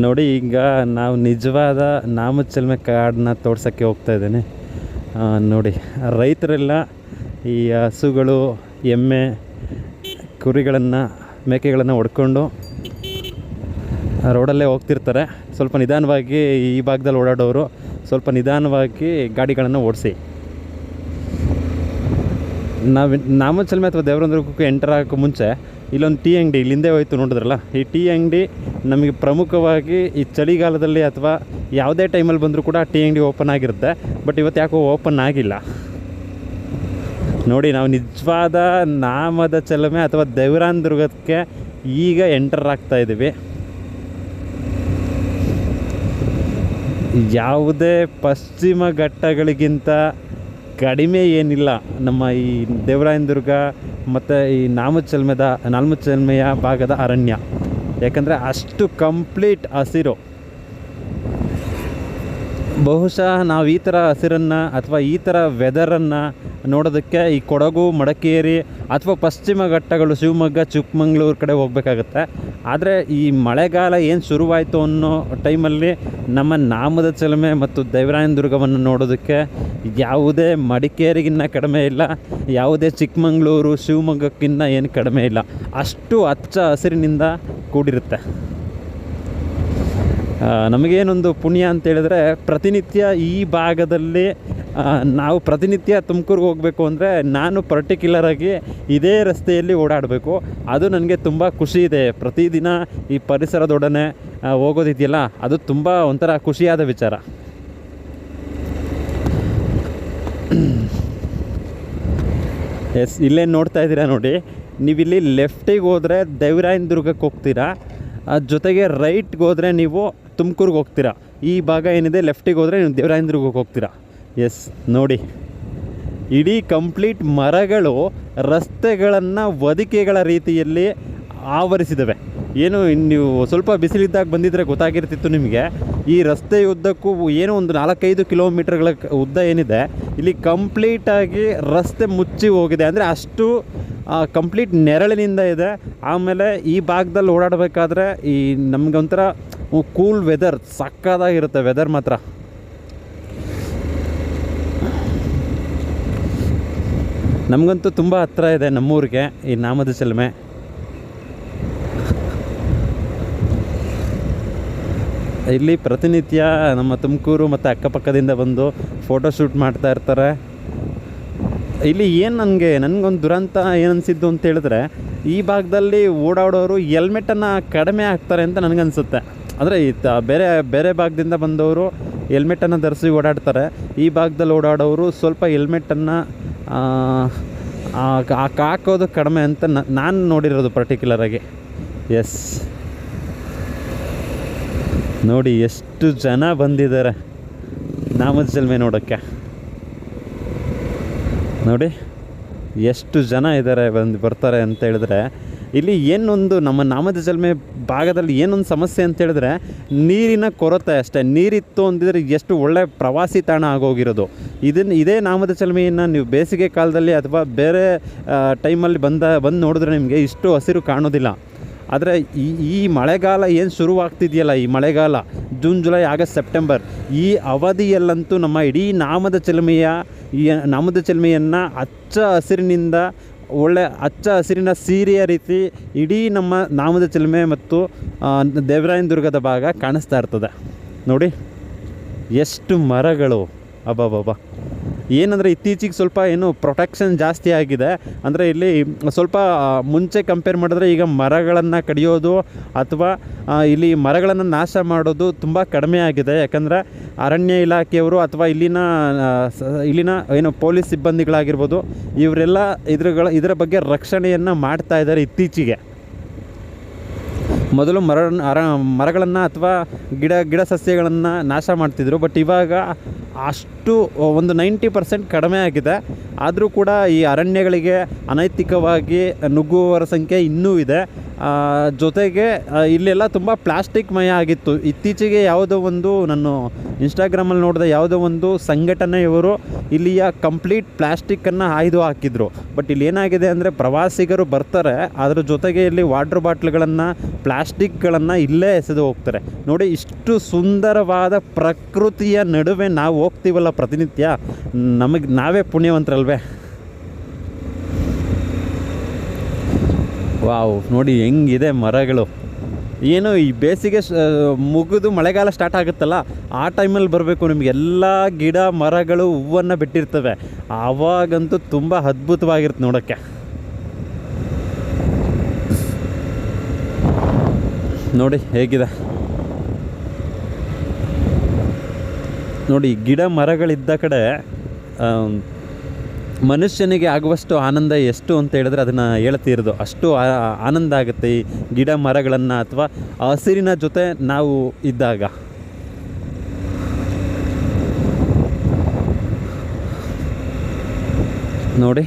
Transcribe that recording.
ನೋಡಿ, ಈಗ ನಾವು ನಿಜವಾದ ನಾಮಚಲಮೆ ಕಾಡನ್ನ ತೋರ್ಸೋಕ್ಕೆ ಹೋಗ್ತಾ ಇದ್ದೇನೆ. ನೋಡಿ, ರೈತರೆಲ್ಲ ಈ ಹಸುಗಳು, ಎಮ್ಮೆ, ಕುರಿಗಳನ್ನು, ಮೇಕೆಗಳನ್ನು ಹೊಡ್ಕೊಂಡು ರೋಡಲ್ಲೇ ಹೋಗ್ತಿರ್ತಾರೆ. ಸ್ವಲ್ಪ ನಿಧಾನವಾಗಿ ಈ ಭಾಗದಲ್ಲಿ ಓಡಾಡೋರು ಸ್ವಲ್ಪ ನಿಧಾನವಾಗಿ ಗಾಡಿಗಳನ್ನು ಓಡಿಸಿ. ನಾವು ನಾಮಚಲಮೆ ಅಥವಾ ದೇವರಂದ್ರಕ್ಕೆ ಎಂಟರ್ ಆಗೋಕ್ಕೆ ಮುಂಚೆ ಇಲ್ಲೊಂದು ಟೀ ಅಂಗಡಿ ಇಲ್ಲಿಂದೇ ಹೋಯ್ತು ನೋಡಿದ್ರಲ್ಲ. ಈ ಟೀ ಅಂಗಡಿ ನಮಗೆ ಪ್ರಮುಖವಾಗಿ ಈ ಚಳಿಗಾಲದಲ್ಲಿ ಅಥವಾ ಯಾವುದೇ ಟೈಮಲ್ಲಿ ಬಂದರೂ ಕೂಡ ಟೀ ಅಂಗಡಿ ಓಪನ್ ಆಗಿರುತ್ತೆ. ಬಟ್ ಇವತ್ತು ಯಾಕೋ ಓಪನ್ ಆಗಿಲ್ಲ. ನೋಡಿ, ನಾವು ನಿಜವಾದ ನಾಮದ ಚಲಮೆ ಅಥವಾ ದೇವರಾಯನದುರ್ಗಕ್ಕೆ ಈಗ ಎಂಟರ್ ಆಗ್ತಾ ಇದ್ದೀವಿ. ಯಾವುದೇ ಪಶ್ಚಿಮ ಘಟ್ಟಗಳಿಗಿಂತ ಕಡಿಮೆ ಏನಿಲ್ಲ ನಮ್ಮ ಈ ದೇವರಾಯನದುರ್ಗ ಮತ್ತು ಈ ನಾಮಚಲಮೆಯ ಭಾಗದ ಅರಣ್ಯ. ಯಾಕಂದರೆ ಅಷ್ಟು ಕಂಪ್ಲೀಟ್ ಹಸಿರು. ಬಹುಶಃ ನಾವು ಈ ಥರ ಹಸಿರನ್ನು ಅಥವಾ ಈ ಥರ ವೆದರನ್ನು ನೋಡೋದಕ್ಕೆ ಈ ಕೊಡಗು, ಮಡಿಕೇರಿ ಅಥವಾ ಪಶ್ಚಿಮ ಘಟ್ಟಗಳು, ಶಿವಮೊಗ್ಗ, ಚಿಕ್ಕಮಂಗ್ಳೂರು ಕಡೆ ಹೋಗಬೇಕಾಗತ್ತೆ. ಆದರೆ ಈ ಮಳೆಗಾಲ ಏನು ಶುರುವಾಯಿತು ಅನ್ನೋ ಟೈಮಲ್ಲಿ ನಮ್ಮ ನಾಮದ ಚಲಮೆ ಮತ್ತು ದೇವರಾಯನದುರ್ಗವನ್ನು ನೋಡೋದಕ್ಕೆ ಯಾವುದೇ ಮಡಿಕೇರಿಗಿನ್ನ ಕಡಿಮೆ ಇಲ್ಲ, ಯಾವುದೇ ಚಿಕ್ಕಮಂಗ್ಳೂರು, ಶಿವಮೊಗ್ಗಕ್ಕಿಂತ ಏನು ಕಡಿಮೆ ಇಲ್ಲ. ಅಷ್ಟು ಹಚ್ಚ ಹಸಿರಿನಿಂದ ಕೂಡಿರುತ್ತೆ. ನಮಗೇನೊಂದು ಪುಣ್ಯ ಅಂತೇಳಿದ್ರೆ, ಪ್ರತಿನಿತ್ಯ ಈ ಭಾಗದಲ್ಲಿ ನಾವು ಪ್ರತಿನಿತ್ಯ ತುಮಕೂರಿಗೆ ಹೋಗಬೇಕು ಅಂದರೆ ನಾನು ಪರ್ಟಿಕ್ಯುಲರಾಗಿ ಇದೇ ರಸ್ತೆಯಲ್ಲಿ ಓಡಾಡಬೇಕು. ಅದು ನನಗೆ ತುಂಬ ಖುಷಿ ಇದೆ. ಪ್ರತಿದಿನ ಈ ಪರಿಸರದೊಡನೆ ಹೋಗೋದಿದೆಯಲ್ಲ, ಅದು ತುಂಬ ಒಂಥರ ಖುಷಿಯಾದ ವಿಚಾರ. ಎಸ್, ಇಲ್ಲೇನು ನೋಡ್ತಾ ಇದ್ದೀರಾ ನೋಡಿ, ನೀವಿಲ್ಲಿ ಲೆಫ್ಟಿಗೆ ಹೋದರೆ ದೇವರಾಯನದುರ್ಗಕ್ಕೆ ಹೋಗ್ತೀರಾ, ಜೊತೆಗೆ ರೈಟ್ಗೆ ಹೋದರೆ ನೀವು ತುಮಕೂರಿಗೆ ಹೋಗ್ತೀರಾ. ಈ ಭಾಗ ಏನಿದೆ ಲೆಫ್ಟಿಗೆ ಹೋದರೆ ನೀವು ದೇವರಾಯನದುರ್ಗಕ್ಕೆ ಹೋಗ್ತೀರಾ. ಎಸ್, ನೋಡಿ, ಇಡೀ ಕಂಪ್ಲೀಟ್ ಮರಗಳು ರಸ್ತೆಗಳನ್ನು ಹೊದಿಕೆಗಳ ರೀತಿಯಲ್ಲಿ ಆವರಿಸಿದ್ದಾವೆ. ಏನು ನೀವು ಸ್ವಲ್ಪ ಬಿಸಿಲಿದ್ದಾಗ ಬಂದಿದ್ದರೆ ಗೊತ್ತಾಗಿರ್ತಿತ್ತು ನಿಮಗೆ. ಈ ರಸ್ತೆಯುದ್ದಕ್ಕೂ ಏನೋ ಒಂದು 4-5 ಕಿಲೋಮೀಟರ್ಗಳ ಉದ್ದ ಏನಿದೆ, ಇಲ್ಲಿ ಕಂಪ್ಲೀಟಾಗಿ ರಸ್ತೆ ಮುಚ್ಚಿ ಹೋಗಿದೆ. ಅಂದರೆ ಅಷ್ಟು ಕಂಪ್ಲೀಟ್ ನೆರಳಿನಿಂದ ಇದೆ. ಆಮೇಲೆ ಈ ಭಾಗದಲ್ಲಿ ಓಡಾಡಬೇಕಾದ್ರೆ ಈ ನಮಗೊಂಥರ ಕೂಲ್ ವೆದರ್, ಸಕ್ಕತ್ತಾಗಿರುತ್ತೆ ವೆದರ್ ಮಾತ್ರ. ನಮಗಂತೂ ತುಂಬ ಹತ್ತಿರ ಇದೆ ನಮ್ಮೂರಿಗೆ ಈ ನಾಮದ ಚಲಮೆ. ಇಲ್ಲಿ ಪ್ರತಿನಿತ್ಯ ನಮ್ಮ ತುಮಕೂರು ಮತ್ತು ಅಕ್ಕಪಕ್ಕದಿಂದ ಬಂದು ಫೋಟೋಶೂಟ್ ಮಾಡ್ತಾ ಇರ್ತಾರೆ. ಇಲ್ಲಿ ಏನು ನನಗೊಂದು ದುರಂತ ಏನು ಅನಿಸಿದ್ದು ಅಂತ ಹೇಳಿದ್ರೆ, ಈ ಭಾಗದಲ್ಲಿ ಓಡಾಡೋರು ಹೆಲ್ಮೆಟನ್ನು ಕಡಿಮೆ ಹಾಕ್ತಾರೆ ಅಂತ ನನಗನ್ಸುತ್ತೆ. ಅಂದರೆ ಬೇರೆ ಭಾಗದಿಂದ ಬಂದವರು ಹೆಲ್ಮೆಟನ್ನು ಧರಿಸಿ ಓಡಾಡ್ತಾರೆ. ಈ ಭಾಗದಲ್ಲಿ ಓಡಾಡೋರು ಸ್ವಲ್ಪ ಹೆಲ್ಮೆಟನ್ನು ಹಾಕೋದು ಕಡಿಮೆ ಅಂತ ನಾನು ನೋಡಿರೋದು ಪರ್ಟಿಕ್ಯುಲರಾಗಿ. ಎಸ್, ನೋಡಿ ಎಷ್ಟು ಜನ ಬಂದಿದ್ದಾರೆ ನಾಮದ ಚಲಮೆ ನೋಡೋಕ್ಕೆ. ನೋಡಿ ಎಷ್ಟು ಜನ ಇದ್ದಾರೆ, ಬರ್ತಾರೆ ಅಂತ ಹೇಳಿದ್ರೆ. ಇಲ್ಲಿ ಏನೊಂದು ನಮ್ಮ ನಾಮದ ಚಲಮೆ ಭಾಗದಲ್ಲಿ ಏನೊಂದು ಸಮಸ್ಯೆ ಅಂತ ಹೇಳಿದ್ರೆ, ನೀರಿನ ಕೊರತೆ ಅಷ್ಟೇ. ನೀರಿತ್ತು ಅಂದಿದ್ರೆ ಎಷ್ಟು ಒಳ್ಳೆ ಪ್ರವಾಸಿ ತಾಣ ಆಗೋಗಿರೋದು. ಇದೇ ನಾಮದ ಚಲಮೆಯನ್ನು ನೀವು ಬೇಸಿಗೆ ಕಾಲದಲ್ಲಿ ಅಥವಾ ಬೇರೆ ಟೈಮಲ್ಲಿ ಬಂದು ನೋಡಿದ್ರೆ ನಿಮಗೆ ಇಷ್ಟು ಹಸಿರು ಕಾಣೋದಿಲ್ಲ. ಆದರೆ ಈ ಮಳೆಗಾಲ ಏನು ಶುರುವಾಗ್ತಿದೆಯಲ್ಲ, ಈ ಮಳೆಗಾಲ ಜೂನ್, ಜುಲೈ, ಆಗಸ್ಟ್, ಸೆಪ್ಟೆಂಬರ್, ಈ ಅವಧಿಯಲ್ಲಂತೂ ನಮ್ಮ ಇಡೀ ನಾಮದ ಚಲಮೆಯನ್ನು ಹಚ್ಚ ಹಸಿರಿನಿಂದ, ಒಳ್ಳೆ ಹಚ್ಚ ಹಸಿರಿನ ಸೀರೆಯ ರೀತಿ ಇಡೀ ನಮ್ಮ ನಾಮದ ಚಲಮೆ ಮತ್ತು ದೇವರಾಯನದುರ್ಗದ ಭಾಗ ಕಾಣಿಸ್ತಾ ಇರ್ತದೆ. ನೋಡಿ ಎಷ್ಟು ಮರಗಳು, ಅಬ್ಬಬ್ಬಬ್ಬ. ಏನಂದರೆ ಇತ್ತೀಚೆಗೆ ಸ್ವಲ್ಪ ಪ್ರೊಟೆಕ್ಷನ್ ಜಾಸ್ತಿ ಆಗಿದೆ. ಅಂದರೆ ಇಲ್ಲಿ ಸ್ವಲ್ಪ ಮುಂಚೆ ಕಂಪೇರ್ ಮಾಡಿದ್ರೆ ಈಗ ಮರಗಳನ್ನು ಕಡಿಯೋದು ಅಥವಾ ಇಲ್ಲಿ ಮರಗಳನ್ನು ನಾಶ ಮಾಡೋದು ತುಂಬ ಕಡಿಮೆ ಆಗಿದೆ. ಯಾಕಂದರೆ ಅರಣ್ಯ ಇಲಾಖೆಯವರು ಅಥವಾ ಇಲ್ಲಿನ ಪೊಲೀಸ್ ಸಿಬ್ಬಂದಿಗಳಾಗಿರ್ಬೋದು, ಇವರೆಲ್ಲ ಇದರ ಬಗ್ಗೆ ರಕ್ಷಣೆಯನ್ನು ಮಾಡ್ತಾ ಇದ್ದಾರೆ ಇತ್ತೀಚೆಗೆ. ಮೊದಲು ಮರಗಳನ್ನು ಅಥವಾ ಗಿಡ ಸಸ್ಯಗಳನ್ನು ನಾಶ ಮಾಡ್ತಿದ್ರು. ಬಟ್ ಇವಾಗ ಅಷ್ಟು ಒಂದು 90% ಕಡಿಮೆ ಆಗಿದೆ. ಆದರೂ ಕೂಡ ಈ ಅರಣ್ಯಗಳಿಗೆ ಅನೈತಿಕವಾಗಿ ನುಗ್ಗುವವರ ಸಂಖ್ಯೆ ಇನ್ನೂ ಇದೆ. ಜೊತೆಗೆ ಇಲ್ಲೆಲ್ಲ ತುಂಬ ಪ್ಲಾಸ್ಟಿಕ್ ಮಯ ಆಗಿತ್ತು. ಇತ್ತೀಚೆಗೆ ಯಾವುದೋ ಒಂದು ನಾನು ಇನ್ಸ್ಟಾಗ್ರಾಮಲ್ಲಿ ನೋಡಿದೆ, ಯಾವುದೋ ಒಂದು ಸಂಘಟನೆಯವರು ಇಲ್ಲಿಯ ಕಂಪ್ಲೀಟ್ ಪ್ಲಾಸ್ಟಿಕ್ಕನ್ನು ಆಯ್ದು ಹಾಕಿದ್ರು. ಬಟ್ ಇಲ್ಲಿ ಏನಾಗಿದೆ ಅಂದರೆ, ಪ್ರವಾಸಿಗರು ಬರ್ತಾರೆ, ಅದರ ಜೊತೆಗೆ ಇಲ್ಲಿ ವಾಟ್ರ್ ಬಾಟ್ಲ್ಗಳನ್ನು ಪ್ಲಾಸ್ಟಿಕ್ಗಳನ್ನು ಇಲ್ಲೇ ಎಸೆದು ಹೋಗ್ತಾರೆ. ನೋಡಿ, ಇಷ್ಟು ಸುಂದರವಾದ ಪ್ರಕೃತಿಯ ನಡುವೆ ನಾವು ಹೋಗ್ತೀವಲ್ಲ ಪ್ರತಿನಿತ್ಯ, ನಮಗೆ ನಾವೇ ಪುಣ್ಯವಂತರಲ್ವೇ. ವಾವ್, ನೋಡಿ ಹೆಂಗಿದೆ ಮರಗಳು. ಏನು ಈ ಬೇಸಿಗೆ ಮುಗಿದು ಮಳೆಗಾಲ ಸ್ಟಾರ್ಟ್ ಆಗುತ್ತಲ್ಲ, ಆ ಟೈಮಲ್ಲಿ ಬರಬೇಕು. ನಿಮಗೆ ಎಲ್ಲ ಗಿಡ ಮರಗಳು ಹೂವನ್ನು ಬಿಟ್ಟಿರ್ತವೆ, ಆವಾಗಂತೂ ತುಂಬ ಅದ್ಭುತವಾಗಿರುತ್ತೆ ನೋಡೋಕ್ಕೆ. ನೋಡಿ ಹೇಗಿದೆ. ನೋಡಿ, ಗಿಡ ಮರಗಳಿದ್ದ ಕಡೆ ಮನುಷ್ಯನಿಗೆ ಆಗುವಷ್ಟು ಆನಂದ ಎಷ್ಟು ಅಂತ ಹೇಳಿದ್ರೆ ಅದನ್ನು ಹೇಳ್ತಿರೋದು. ಅಷ್ಟು ಆನಂದ ಆಗುತ್ತೆ ಈ ಗಿಡ ಮರಗಳನ್ನು ಅಥವಾ ಹಸಿರಿನ ಜೊತೆ ನಾವು ಇದ್ದಾಗ. ನೋಡಿ